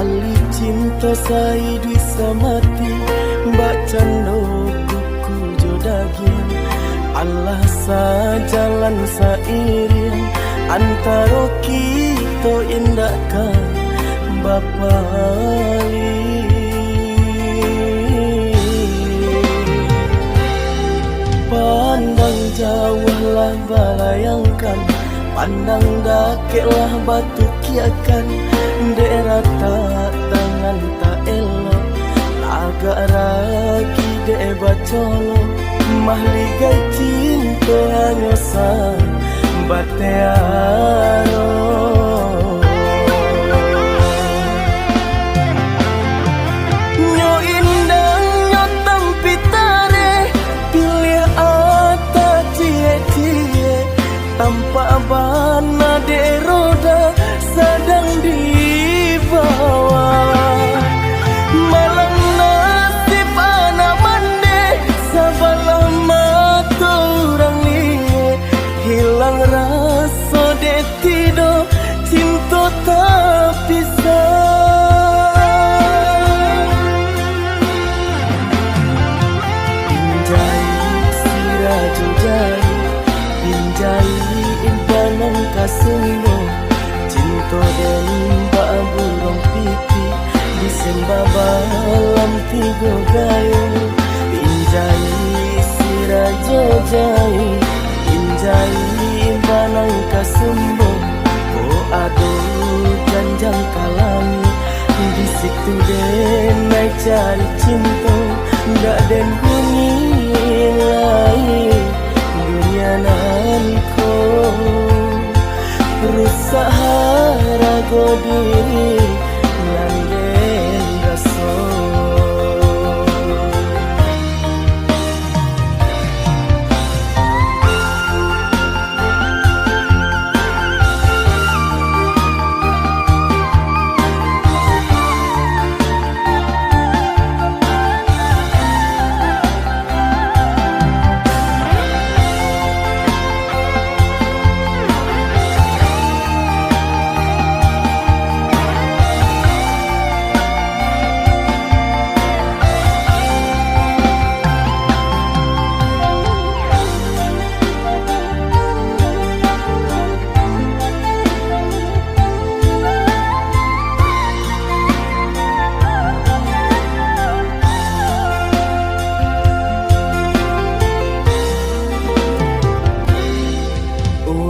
Tali cinta sai bisa mati, mbak cando kuku jodagin. Allah sajalan sairing antara kita indahkan Bapa Ali. Pandang jauhlah balayangkan, pandang dakeklah batu kiakan. Daerah tak tangan tak elok, agak ragi de bacolo. Mahligai cinta hanya sang batearo. Nyo indang nyo tampitare, pilih ata cie-cie. Tanpa bana de roda sedang dibawa. Malang nasib anak mande, sabalah mata orang liye. Hilang rasa de tido, cinta tak pisah. Pinjai siraju jai, pinjai imbanan kasunggo. Cinta dan burung pipi disembah balam tiga gayo. Pinjai sirajo jai, pinjai imbanan kasumbo. Oh aduh janjang kalami, di situ den naik cari cinta. Ndak den bunyi lain dunia nanko. Rusak harago diri landen raso.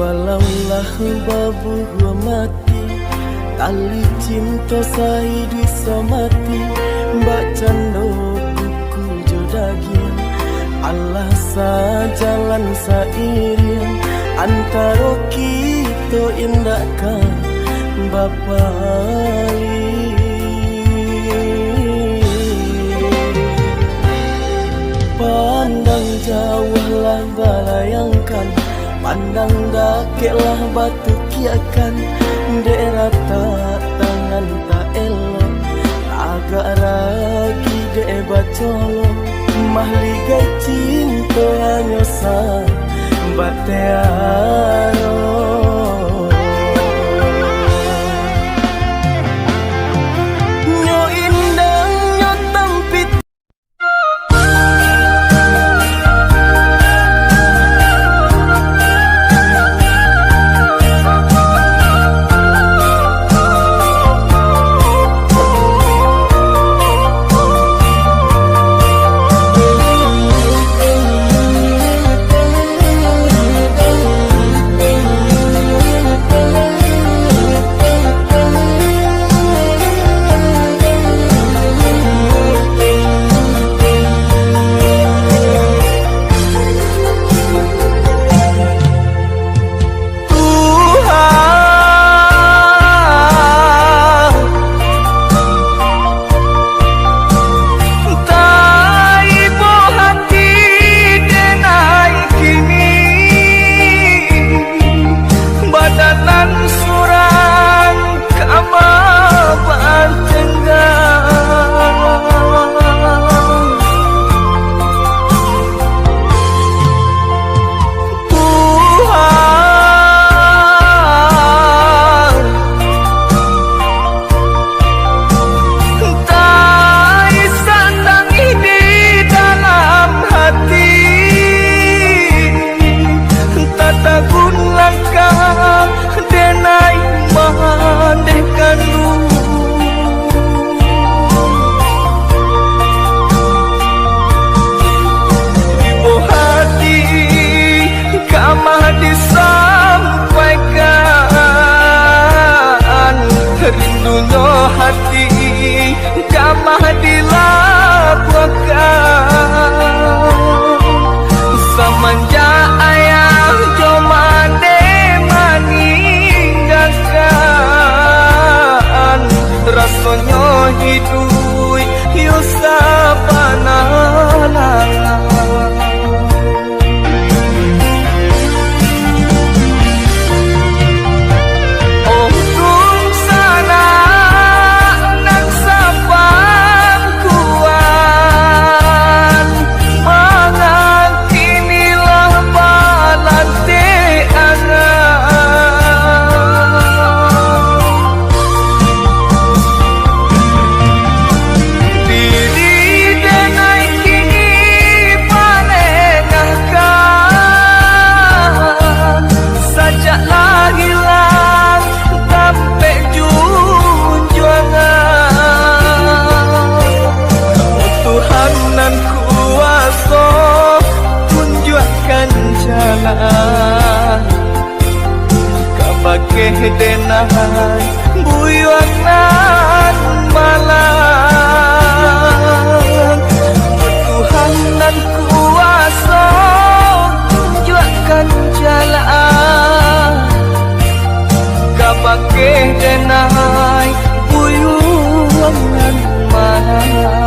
Walaulah babu gua mati, tali cinta sai bisa mati. Mbak cando kuku jodagin, Allah sajalan sairing antara kita indahkan Bapa Ali. Pandang jauhlah balayangkan, pandang dakeklah batu kiakan. Daerah tak tangan tak elok, agak ragi de bacolo. Mahligai cinta hanya sang batearo. denai buyuan malam Tuhan dan kuasa tunjukkan jalan kapake denai buyuan malam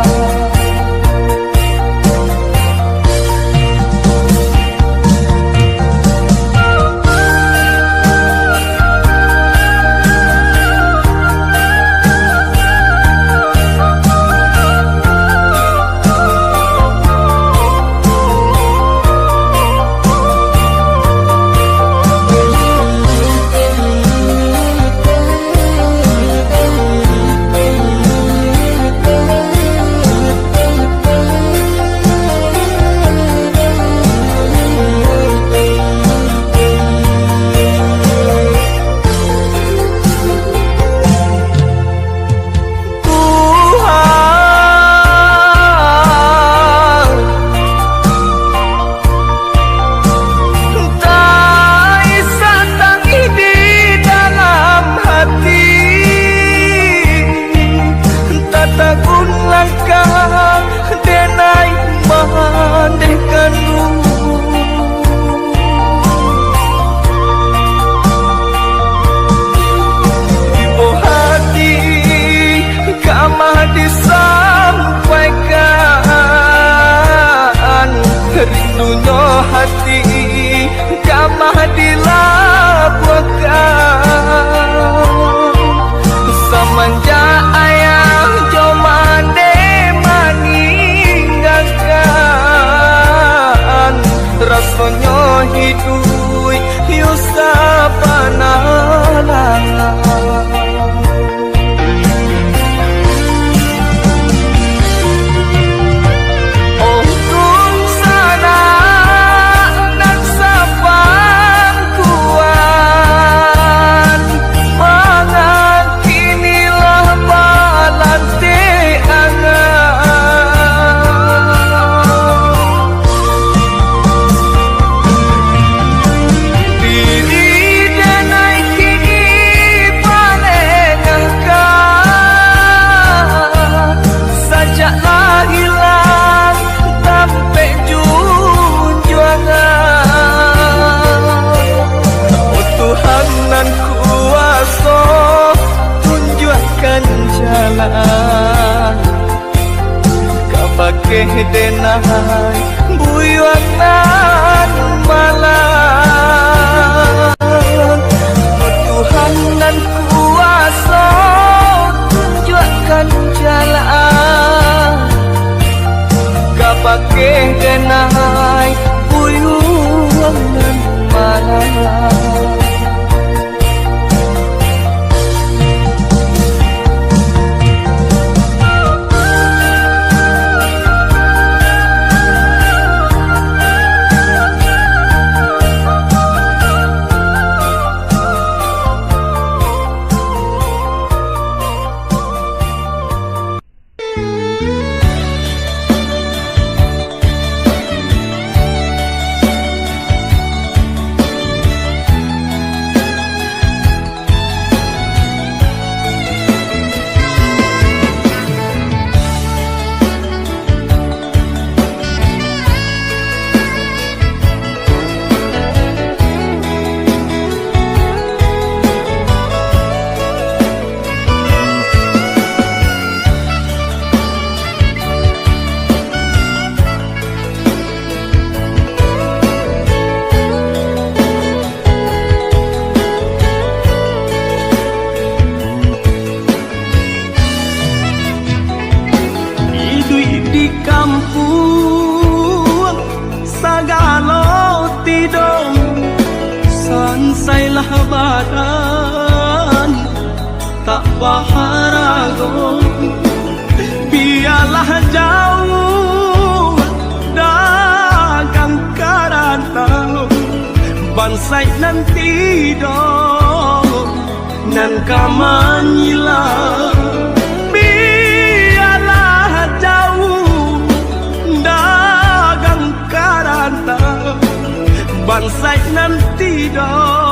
rindunya hati kamah dilabuhkan semenjak ayah jomande meninggalkan rasanya hidup Yusuf panalangan kapake denai buyuan malam Tuhan dan kuasa tunjukkan jalan kapake denai buyuan malam badan tak baharago biarlah jauh dagang karantau bansai nanti dong nan kamanyila biarlah jauh dagang karantau bansai nanti dong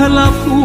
halafu